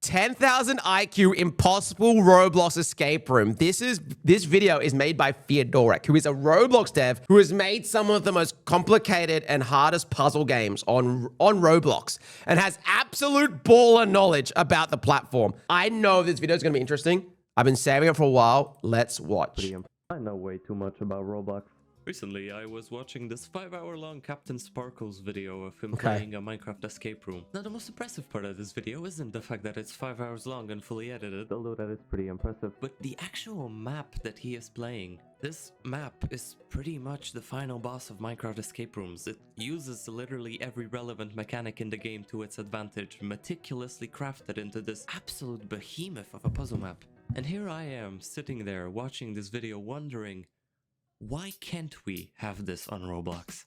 10,000 IQ impossible Roblox escape room. This video is made by Theodorek, who is a Roblox dev who has made some of the most complicated and hardest puzzle games on Roblox and has absolute baller knowledge about the platform. I know this video is going to be interesting. I've been saving it for a while. Let's watch. I know way too much about Roblox. Recently, I was watching this 5-hour-long Captain Sparkles video of him playing a Minecraft escape room. Now, the most impressive part of this video isn't the fact that it's 5 hours long and fully edited, Although that is pretty impressive. but the actual map that he is playing. This map is pretty much the final boss of Minecraft escape rooms. It uses literally every relevant mechanic in the game to its advantage, meticulously crafted into this absolute behemoth of a puzzle map. And here I am, sitting there, watching this video, wondering, why can't we have this on Roblox?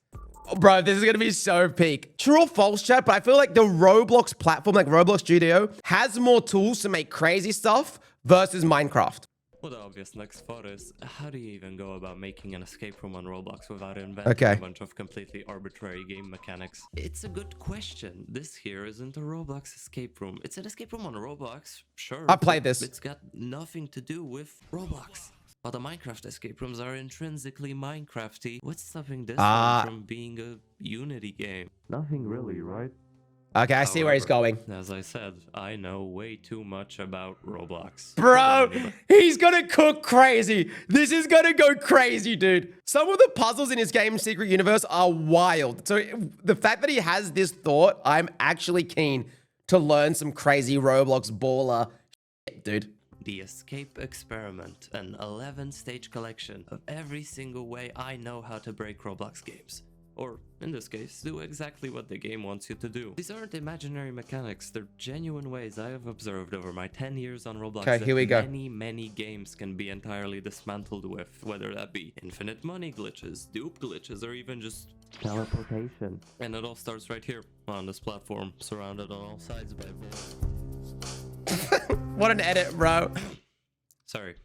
Oh, bro, this is going to be so peak. True or false, chat, but I feel like the Roblox platform, like Roblox Studio, has more tools to make crazy stuff versus Minecraft. Well, the obvious next thought is, how do you even go about making an escape room on Roblox without inventing a bunch of completely arbitrary game mechanics? It's a good question. This here isn't a Roblox escape room. It's an escape room on Roblox, sure. I played this. It's got nothing to do with Roblox. While the Minecraft escape rooms are intrinsically Minecrafty, what's stopping this one from being a Unity game? Nothing really, right? Okay, I see where he's going. As I said, I know way too much about Roblox. Bro, he's gonna cook crazy. This is gonna go crazy, dude. Some of the puzzles in his game's secret universe are wild. So the fact that he has this thought, I'm actually keen to learn some crazy Roblox baller shit, dude. The Escape Experiment, an 11-stage collection of every single way I know how to break Roblox games. Or, in this case, do exactly what the game wants you to do. These aren't imaginary mechanics, they're genuine ways I have observed over my 10 years on Roblox that many games can be entirely dismantled with, whether that be infinite money glitches, dupe glitches, or even just teleportation. And it all starts right here, on this platform, surrounded on all sides by voids. What an edit, bro. Sorry.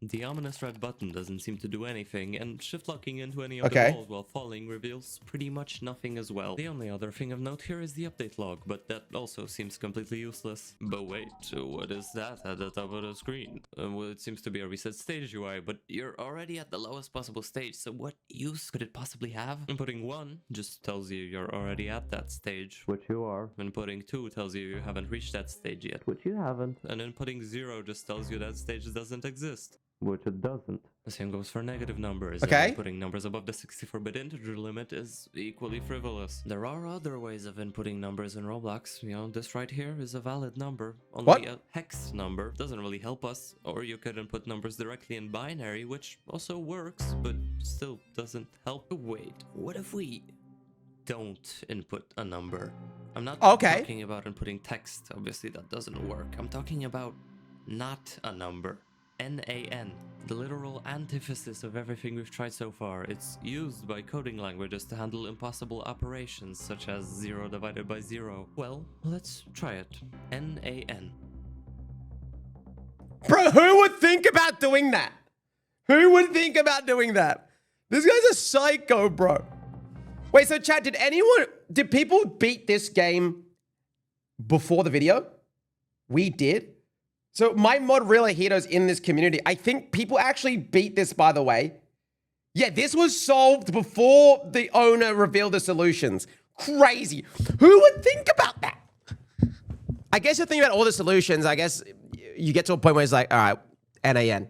The ominous red button doesn't seem to do anything, and shift locking into any of the walls while falling reveals pretty much nothing as well. The only other thing of note here is the update log, but that also seems completely useless. But wait, what is that at the top of the screen? Well, it seems to be a reset stage UI, but you're already at the lowest possible stage, so what use could it possibly have? Inputting 1 just tells you you're already at that stage. Which you are. Inputting 2 tells you you haven't reached that stage yet. Which you haven't. And inputting 0 just tells you that stage doesn't exist. Which it doesn't. The same goes for negative numbers. Okay. Inputting numbers above the 64-bit integer limit is equally frivolous. There are other ways of inputting numbers in Roblox. You know, this right here is a valid number. Only a hex number doesn't really help us. Or you could input numbers directly in binary, which also works, but still doesn't help. Wait, what if we don't input a number? I'm not talking about inputting text. Obviously, that doesn't work. I'm talking about not a number. NaN, the literal antithesis of everything we've tried so far. It's used by coding languages to handle impossible operations such as 0 divided by 0. Well, let's try it. NaN. Bro, who would think about doing that? Who would think about doing that? This guy's a psycho, bro. Wait, so chat, did people beat this game before the video? We did. So my mod Realahito's in this community. I think people actually beat this, by the way. Yeah, this was solved before the owner revealed the solutions. Crazy. Who would think about that? I guess you're thinking about all the solutions. I guess you get to a point where it's like, all right, NaN.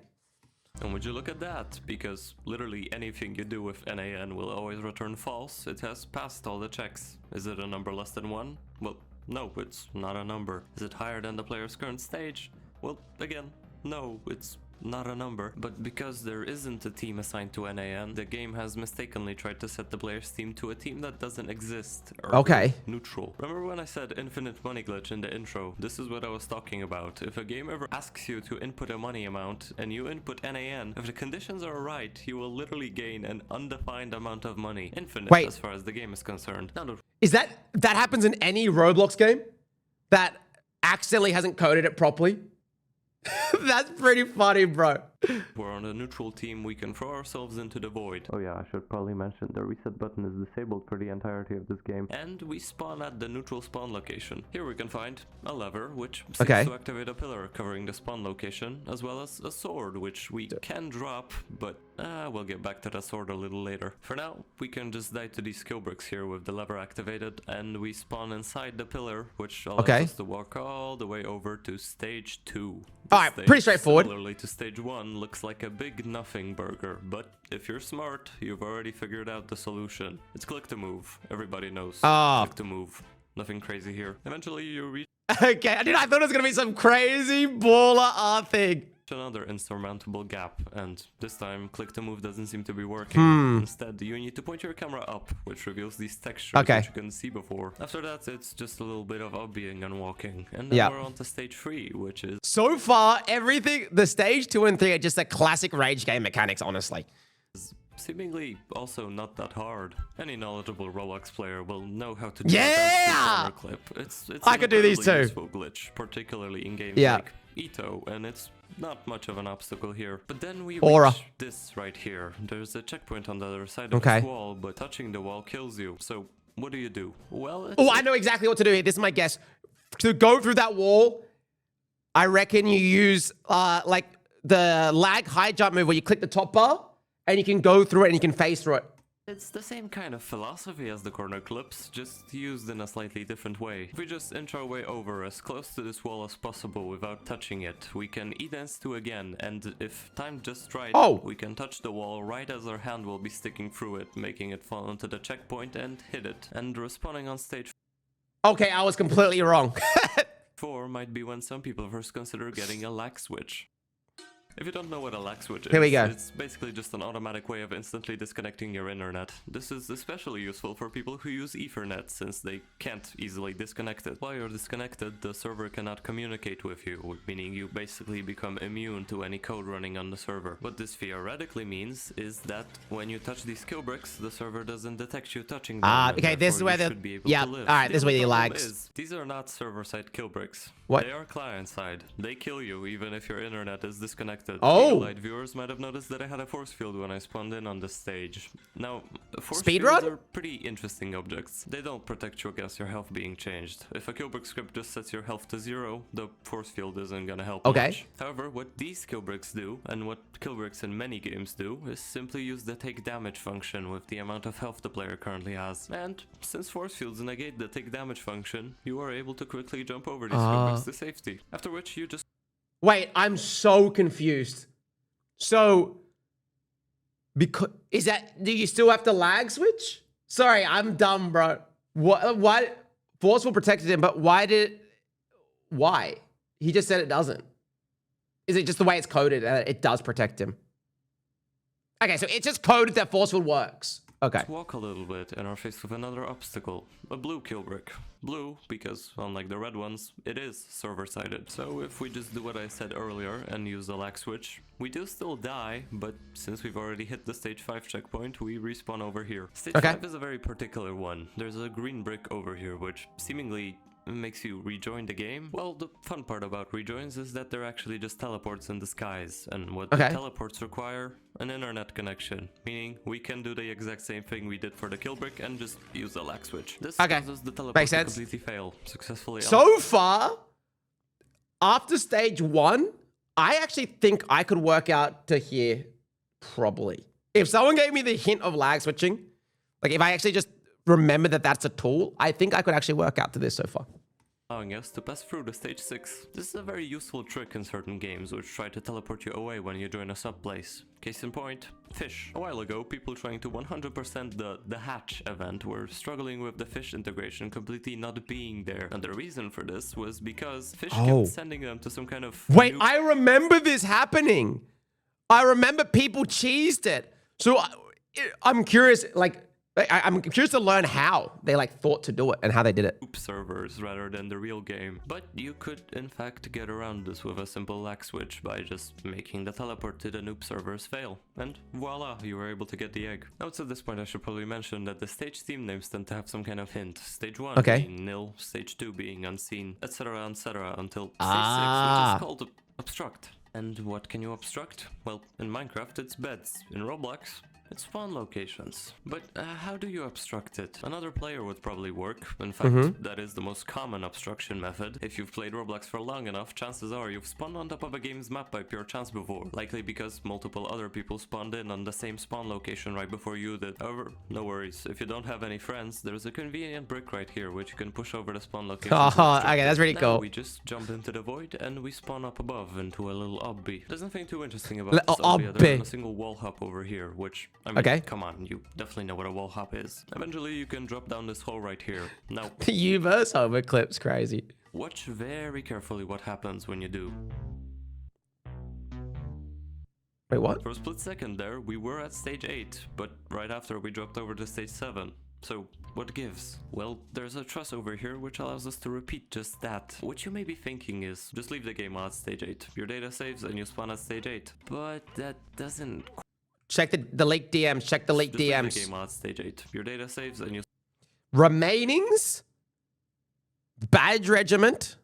And would you look at that? Because literally anything you do with NaN will always return false. It has passed all the checks. Is it a number less than 1? Well, no, it's not a number. Is it higher than the player's current stage? Well, again, no, it's not a number. But because there isn't a team assigned to NaN, the game has mistakenly tried to set the player's team to a team that doesn't exist. Or neutral. Remember when I said infinite money glitch in the intro? This is what I was talking about. If a game ever asks you to input a money amount and you input NaN, if the conditions are right, you will literally gain an undefined amount of money. Infinite as far as the game is concerned. Now, is that happens in any Roblox game that accidentally hasn't coded it properly? That's pretty funny, bro. we're on a neutral team, we can throw ourselves into the void. Oh yeah, I should probably mention the reset button is disabled for the entirety of this game. And we spawn at the neutral spawn location. Here we can find a lever, which seems Okay. to activate a pillar covering the spawn location, as well as a sword, which we can drop, but we'll get back to that sword a little later. For now, we can just die to these kill bricks here with the lever activated, and we spawn inside the pillar, which allows us to walk all the way over to stage 2. Alright, pretty straightforward. Similarly to stage 1, looks like a big nothing burger, but if you're smart, you've already figured out the solution. It's click to move. Everybody knows. Click to move. Nothing crazy here. Eventually, you reach Okay, I thought it was gonna be some crazy baller art thing. another insurmountable gap, and this time click to move doesn't seem to be working. Instead, you need to point your camera up, which reveals these textures which you couldn't see before. After that, it's just a little bit of obbying and walking, and then we're on to stage 3, which is so far everything. The stage 2 and 3 are just a classic rage game mechanics, honestly. seemingly also not that hard. Any knowledgeable Roblox player will know how to do Yeah! clip. It's I could do these too. Useful glitch, particularly in games like Ito, and it's not much of an obstacle here. But then we reach this right here. There's a checkpoint on the other side of this wall, but touching the wall kills you. So what do? Well, I know exactly what to do here. This is my guess. To go through that wall, I reckon you use like the lag high jump move where you click the top bar and you can go through it and you can phase through it. It's the same kind of philosophy as the corner clips, just used in a slightly different way. If we just inch our way over as close to this wall as possible without touching it, we can E-dance 2 again, and if timed just right, we can touch the wall right as our hand will be sticking through it, making it fall into the checkpoint and hit it, and respawning on stage. Okay, I was completely wrong. 4 might be when some people first consider getting a lag switch. If you don't know what a lag switch is, it's basically just an automatic way of instantly disconnecting your internet. This is especially useful for people who use Ethernet, since they can't easily disconnect it. While you're disconnected, the server cannot communicate with you, meaning you basically become immune to any code running on the server. What this theoretically means is that when you touch these kill bricks, the server doesn't detect you touching them. Okay, this is where the... alright, this is where the lags. These are not server-side kill bricks. What? They are client-side. They kill you even if your internet is disconnected. Light viewers might have noticed that I had a force field when I spawned in on the stage. Now, force fields are pretty interesting objects. They don't protect you against your health being changed. If a killbrick script just sets your health to 0, the force field isn't gonna help much. However, what these killbricks do, and what killbricks in many games do, is simply use the take damage function with the amount of health the player currently has. And since force fields negate the take damage function, you are able to quickly jump over these killbricks to safety. After which you just... Wait, I'm so confused. So, because do you still have to lag switch? Sorry, I'm dumb, bro. Why? Forceful protected him, but why? He just said it doesn't. Is it just the way it's coded that it does protect him? Okay, so it's just coded that forceful works. Okay. Walk a little bit and are faced with another obstacle, a blue kill brick. Blue, because unlike the red ones, it is server-sided. So if we just do what I said earlier and use the lag switch, we do still die, but since we've already hit the stage 5 checkpoint, we respawn over here. Stage 5 is a very particular one. There's a green brick over here, which seemingly makes you rejoin the game. Well, the fun part about rejoins is that they're actually just teleports in disguise, and what the teleports require? An internet connection, meaning we can do the exact same thing we did for the kill brick and just use the lag switch. This causes the teleport to completely fail successfully. So far, after stage 1, I actually think I could work out to here, probably. If someone gave me the hint of lag switching, like if I actually just remember that that's a tool, I think I could actually work out to this so far. Allowing us to pass through the stage 6. This is a very useful trick in certain games which try to teleport you away when you join a sub-place. Case in point, fish. A while ago, people trying to 100% the hatch event were struggling with the fish integration completely not being there. And the reason for this was because fish kept sending them to some kind of... Wait, I remember this happening. I remember people cheesed it. So I'm curious, like... I'm curious to learn how they thought to do it and how they did it. Servers rather than the real game. But you could in fact get around this with a simple lag switch by just making the teleport to the noob servers fail. And voila, you were able to get the egg. Now at this point I should probably mention that the stage theme names tend to have some kind of hint. Stage 1 being nil, stage 2 being unseen, etc, etc until stage 6, which is called obstruct. And what can you obstruct? Well, in Minecraft it's beds. In Roblox, it's spawn locations. But how do you obstruct it? Another player would probably work. In fact, that is the most common obstruction method. If you've played Roblox for long enough, chances are you've spawned on top of a game's map by pure chance before. Likely because multiple other people spawned in on the same spawn location right before you did. However, no worries. If you don't have any friends, there's a convenient brick right here which you can push over the spawn location. Oh, okay, that's pretty now cool. We just jump into the void and we spawn up above into a little obby. There's nothing too interesting about this obby other than a single wall hop over here, which, I mean, come on, you definitely know what a wall hop is. Eventually, you can drop down this hole right here. Now, you verse Homer clip's crazy. Watch very carefully what happens when you do. Wait, what? For a split second there, we were at stage 8, but right after we dropped over to stage 7. So, what gives? Well, there's a truss over here which allows us to repeat just that. What you may be thinking is, just leave the game while at stage 8. Your data saves and you spawn at stage 8. But that doesn't... Check the leaked DMs. Check the leaked DMs. Leave the game while at stage 8. Your data saves and you... Remainings? Badge regiment?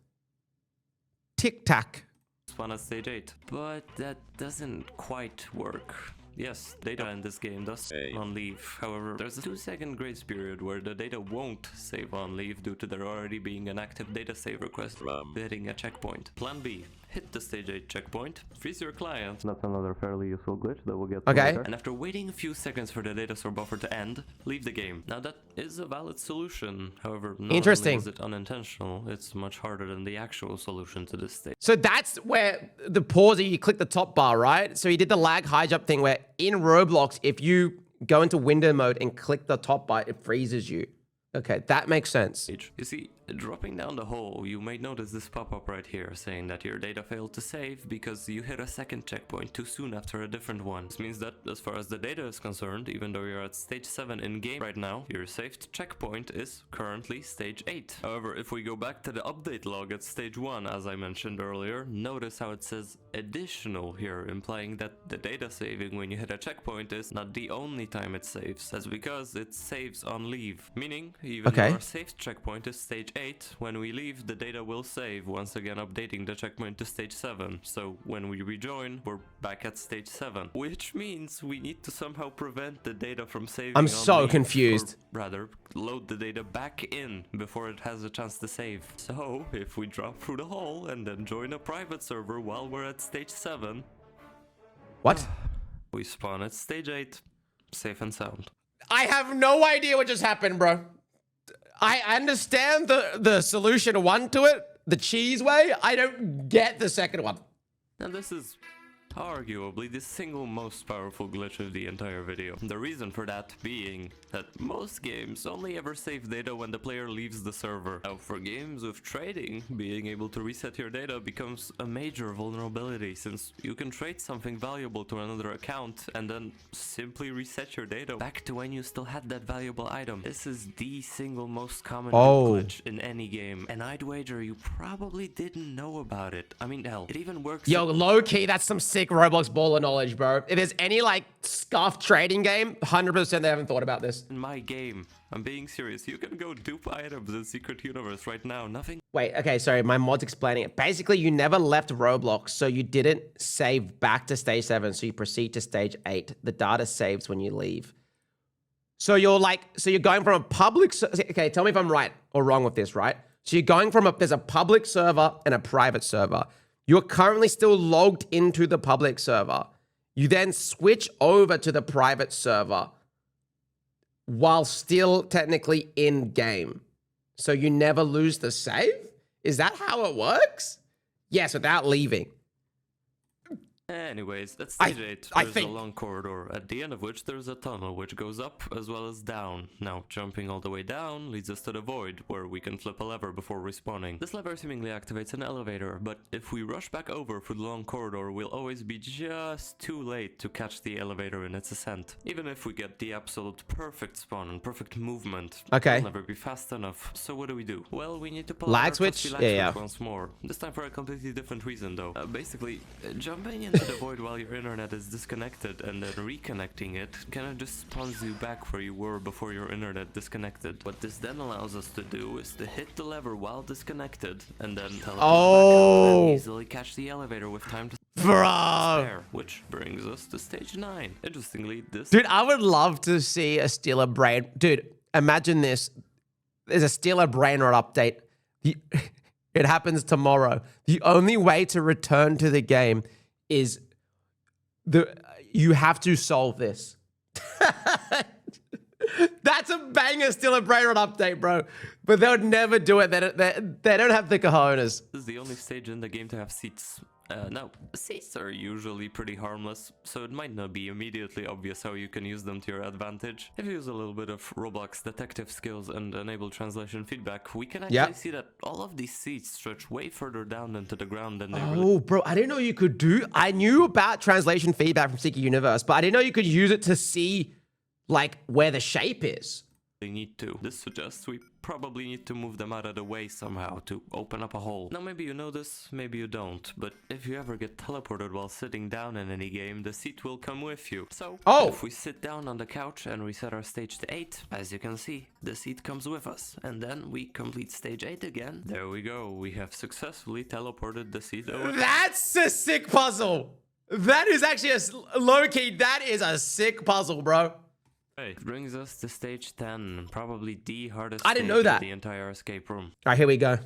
Tic-tac. Spawn at stage 8. But that doesn't quite work. Yes, data in this game does save on leave. However, there's a 2-second grace period where the data won't save on leave due to there already being an active data save request hitting a checkpoint. Plan B. Hit the stage 8 checkpoint, freeze your client. That's another fairly useful glitch that we'll get to Okay. later. And after waiting a few seconds for the data store buffer to end, leave the game. Now that is a valid solution. However, not only is it unintentional, it's much harder than the actual solution to this stage. So that's where the pause, you click the top bar, right? So you did the lag high jump thing where in Roblox, if you go into window mode and click the top bar, it freezes you. Okay, that makes sense. You see, dropping down the hole, you might notice this pop-up right here saying that your data failed to save because you hit a second checkpoint too soon after a different one. This means that as far as the data is concerned, even though you're at stage 7 in-game right now, your saved checkpoint is currently stage 8. However, if we go back to the update log at stage 1, as I mentioned earlier, notice how it says additional here, implying that the data saving when you hit a checkpoint is not the only time it saves. That's because it saves on leave, meaning even though our saved checkpoint is stage 8, when we leave, the data will save, once again updating the checkpoint to stage 7. So when we rejoin, we're back at stage 7, which means we need to somehow prevent the data from saving. I'm so confused. Or rather, load the data back in before it has a chance to save. So if we drop through the hole and then join a private server while we're at stage 7, what? We spawn at stage 8, safe and sound. I have no idea what just happened, bro. I understand the solution 1 to it, the cheese way. I don't get the second one. Now this is arguably the single most powerful glitch of the entire video. The reason for that being that most games only ever save data when the player leaves the server. Now for games with trading, being able to reset your data becomes a major vulnerability, since you can trade something valuable to another account and then simply reset your data back to when you still had that valuable item. This is the single most common glitch in any game, and I'd wager you probably didn't know about it. I mean, hell, it even works. Yo, low key, that's some sick Roblox baller knowledge, bro. If there's any like scuffed trading game, 100% they haven't thought about this. In my game, I'm being serious. You can go dupe items in Secret Universe right now. Nothing. Wait, okay, sorry. My mod's explaining it. Basically, you never left Roblox, so you didn't save back to stage 7, so you proceed to stage 8. The data saves when you leave. So you're going from a public... Okay, tell me if I'm right or wrong with this, right? So you're going from there's a public server and a private server. You're currently still logged into the public server. You then switch over to the private server while still technically in game. So you never lose the save? Is that how it works? Yes, without leaving. Anyways, at stage 8, there's a long corridor, at the end of which there's a tunnel which goes up as well as down. Now, jumping all the way down leads us to the void, where we can flip a lever before respawning. This lever seemingly activates an elevator, but if we rush back over through the long corridor, we'll always be just too late to catch the elevator in its ascent. Even if we get the absolute perfect spawn and perfect movement, we'll never be fast enough. So what do? Well, we need to pull lag switch? Yeah. Once more. This time for a completely different reason, though. Basically, jumping in the void while your internet is disconnected and then reconnecting it kind of just spawns you back where you were before your internet disconnected. What this then allows us to do is to hit the lever while disconnected and then teleport back up and easily catch the elevator with time to spare, which brings us to stage 9. Interestingly, this... Dude, I would love to see a Stealer Brain. Dude, imagine this. There's a Stealer Brain rot update. It happens tomorrow. The only way to return to the game is you have to solve this. That's a banger Stealer Brain rot update, bro. But they would never do it. They don't have the cojones. This is the only stage in the game to have seats. Now, seats are usually pretty harmless, so it might not be immediately obvious how you can use them to your advantage. If you use a little bit of Roblox detective skills and enable translation feedback, we can actually see that all of these seats stretch way further down into the ground than they really... bro, I didn't know you could do... I knew about translation feedback from Seeker Universe, but I didn't know you could use it to see, like, where the shape is. They need to. This suggests we probably need to move them out of the way somehow to open up a hole. Now maybe you know this, maybe you don't, but if you ever get teleported while sitting down in any game, the seat will come with you. So if we sit down on the couch and reset our stage to 8, as you can see, the seat comes with us. And then we complete stage 8 again. There we go. We have successfully teleported the seat over. That's a sick puzzle. That is actually a low-key, that is a sick puzzle, bro. It brings us to stage 10, probably the hardest stage of the entire escape room. All right, here we go.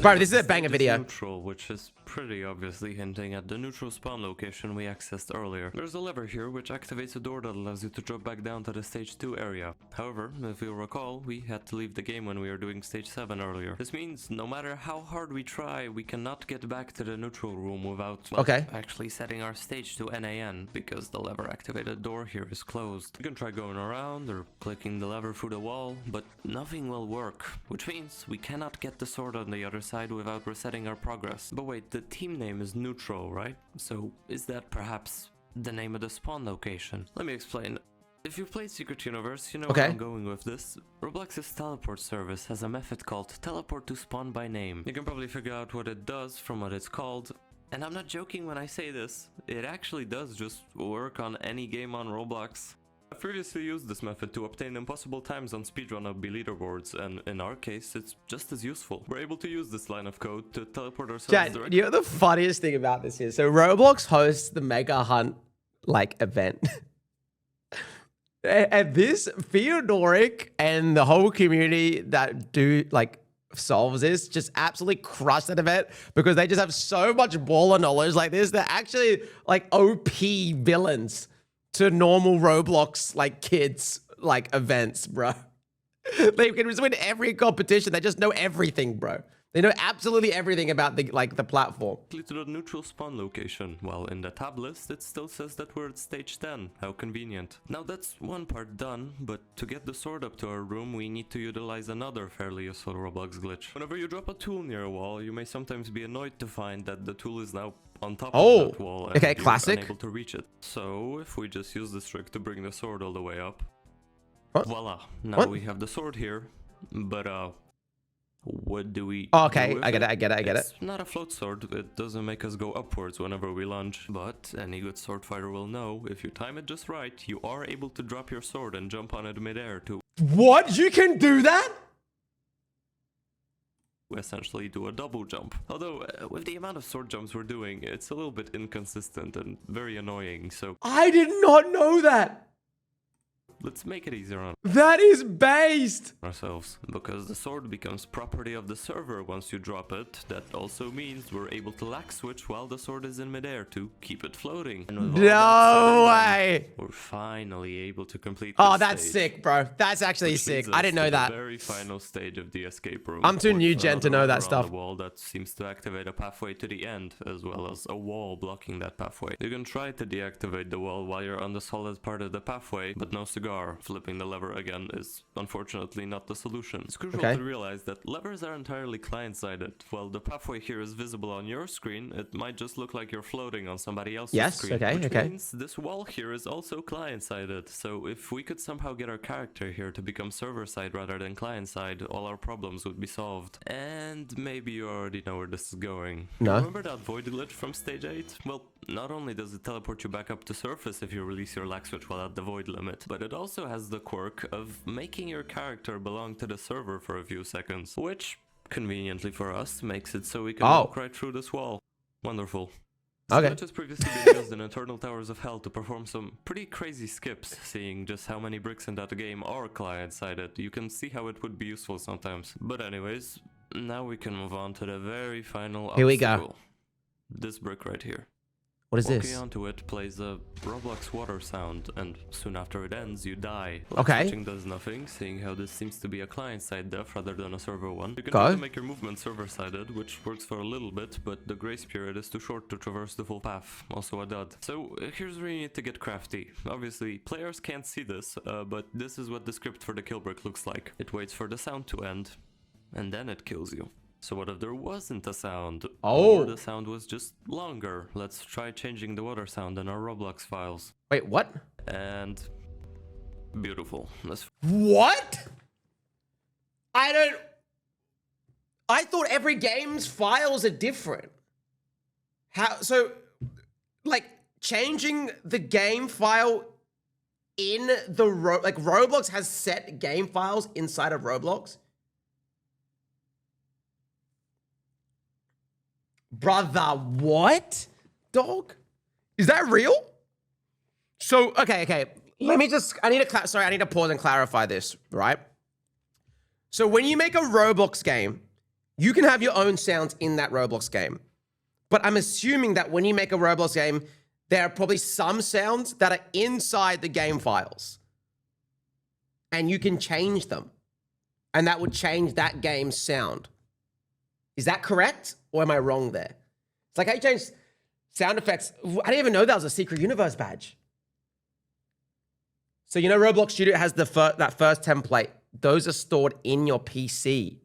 Bro, this is a banger video. Neutral, which is pretty obviously hinting at the neutral spawn location we accessed earlier. There's a lever here which activates a door that allows you to drop back down to the stage 2 area. However, if you'll recall, we had to leave the game when we were doing stage 7 earlier. This means no matter how hard we try, we cannot get back to the neutral room without actually setting our stage to NAN, because the lever activated door here is closed. You can try going around or clicking the lever through the wall, but nothing will work, which means we cannot get the sword on the other side without resetting our progress. But wait, the team name is neutral, right? So is that perhaps the name of the spawn location? Let me explain. If you've played Secret Universe, you know where I'm going with this. Roblox's teleport service has a method called teleport to spawn by name. You can probably figure out what it does from what it's called. And I'm not joking when I say this. It actually does just work on any game on Roblox. I've previously used this method to obtain impossible times on speedrun-ability leaderboards, and in our case, it's just as useful. We're able to use this line of code to teleport ourselves directly. You know the funniest thing about this is, so Roblox hosts the Mega Hunt, like, event. And this, Theodoric and the whole community that solves this just absolutely crush that event because they just have so much baller knowledge like this. They're actually, like, OP villains to normal Roblox, like, kids, like, events, bro. They can win every competition. They just know everything, bro. They know absolutely everything about the platform. To the neutral spawn location, while in the tab list it still says that we're at stage 10. How convenient. Now that's one part done, but to get the sword up to our room we need to utilize another fairly useful Roblox glitch. Whenever you drop a tool near a wall, you may sometimes be annoyed to find that the tool is now on top of that wall and you're unable to reach it. So if we just use this trick to bring the sword all the way up, voila, now we have the sword here, but what do we I get it. It's not a float sword. It doesn't make us go upwards whenever we lunge, but any good sword fighter will know if you time it just right, you are able to drop your sword and jump on it midair to you can do that? Essentially do a double jump. Although with the amount of sword jumps we're doing, it's a little bit inconsistent and very annoying, so I did not know that. Let's make it easier on that is based ourselves, because the sword becomes property of the server once you drop it. That also means we're able to lag switch while the sword is in midair to keep it floating. And no way! We're finally able to complete that's sick, bro. That's actually sick. I didn't know that. The very final stage of the escape room. I'm too new gen to know that stuff. A wall that seems to activate a pathway to the end, as well as a wall blocking that pathway. You can try to deactivate the wall while you're on the solid part of the pathway, but no cigar cigar. Flipping the lever again is unfortunately not the solution. It's crucial Okay. to realize that levers are entirely client-sided. While the pathway here is visible on your screen, it might just look like you're floating on somebody else's screen. Which means this wall here is also client-sided. So if we could somehow get our character here to become server-side rather than client-side, all our problems would be solved. And maybe you already know where this is going. No. Remember that void glitch from stage 8? Well, not only does it teleport you back up to surface if you release your lag switch while at the void limit, but it also has the quirk of making your character belong to the server for a few seconds, which, conveniently for us, makes it so we can walk right through this wall. Wonderful. Okay. Glitch has previously been used in Eternal Towers of Hell to perform some pretty crazy skips, seeing just how many bricks in that game are client-sided. You can see how it would be useful sometimes. But anyways, now we can move on to the very final obstacle. Here we go. This brick right here. What is Walking this? onto it plays a Roblox water sound, and soon after it ends, you die. Okay. Switching does nothing, seeing how this seems to be a client-side def rather than a server one. You can Go. try to make your movement server-sided, which works for a little bit, but the grace period is too short to traverse the full path. Also a dud. So here's where you need to get crafty. Obviously, players can't see this, but this is what the script for the kill brick looks like. It waits for the sound to end, and then it kills you. So what if there wasn't a sound? Oh. Or the sound was just longer? Let's try changing the water sound in our Roblox files. Wait, what? And beautiful. What? I thought every game's files are different. How? So, like, changing the game file in the Roblox has set game files inside of Roblox. Brother, what? Dog? Is that real? So, okay. Let me just, I need to pause and clarify this, right? So when you make a Roblox game, you can have your own sounds in that Roblox game. But I'm assuming that when you make a Roblox game, there are probably some sounds that are inside the game files. And you can change them. And that would change that game's sound. Is that correct? Or am I wrong there? It's like how you change sound effects. I didn't even know that was a secret universe badge. So you know Roblox Studio has that first template. Those are stored in your PC.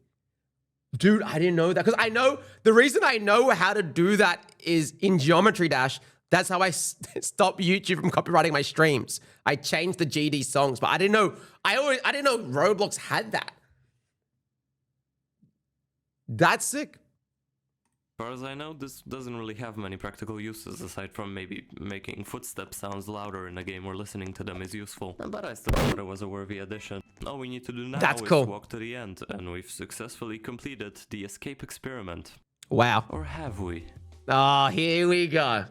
Dude, I didn't know that. Because I know, the reason I know how to do that is in Geometry Dash. That's how I stopped YouTube from copyrighting my streams. I changed the GD songs, but I didn't know, I didn't know Roblox had that. That's sick. As far as I know, this doesn't really have many practical uses aside from maybe making footstep sounds louder in a game where listening to them is useful. But I still thought it was a worthy addition. All we need to do now is walk to the end, and we've successfully completed the escape experiment. Wow. Or have we? Oh, here we go.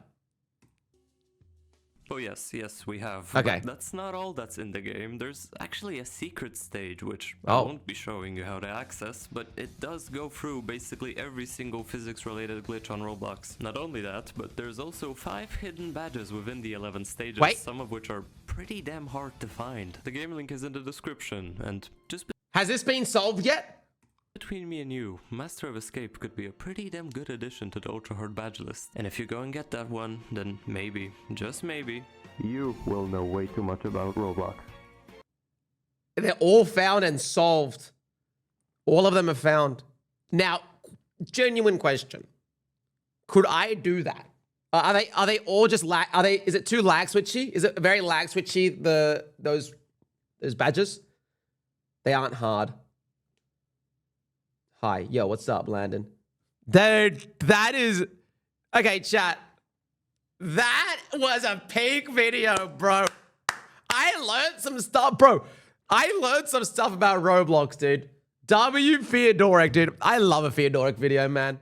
Oh yes, we have. Okay. But that's not all that's in the game. There's actually a secret stage, which I won't be showing you how to access, but it does go through basically every single physics-related glitch on Roblox. Not only that, but there's also 5 hidden badges within the 11 stages, some of which are pretty damn hard to find. The game link is in the description, and just... Has this been solved yet? Between me and you, Master of Escape could be a pretty damn good addition to the Ultra Hard badge list. And if you go and get that one, then maybe, just maybe, you will know way too much about Roblox. They're all found and solved. All of them are found. Now, genuine question. Could I do that? Are they all just lag? Is it too lag switchy? Is it very lag switchy, those badges? They aren't hard. Hi, yo, what's up, Landon? Dude, that is... Okay, chat. That was a peak video, bro. I learned some stuff, bro. I learned some stuff about Roblox, dude. W Feodoric, dude. I love a Feodoric video, man.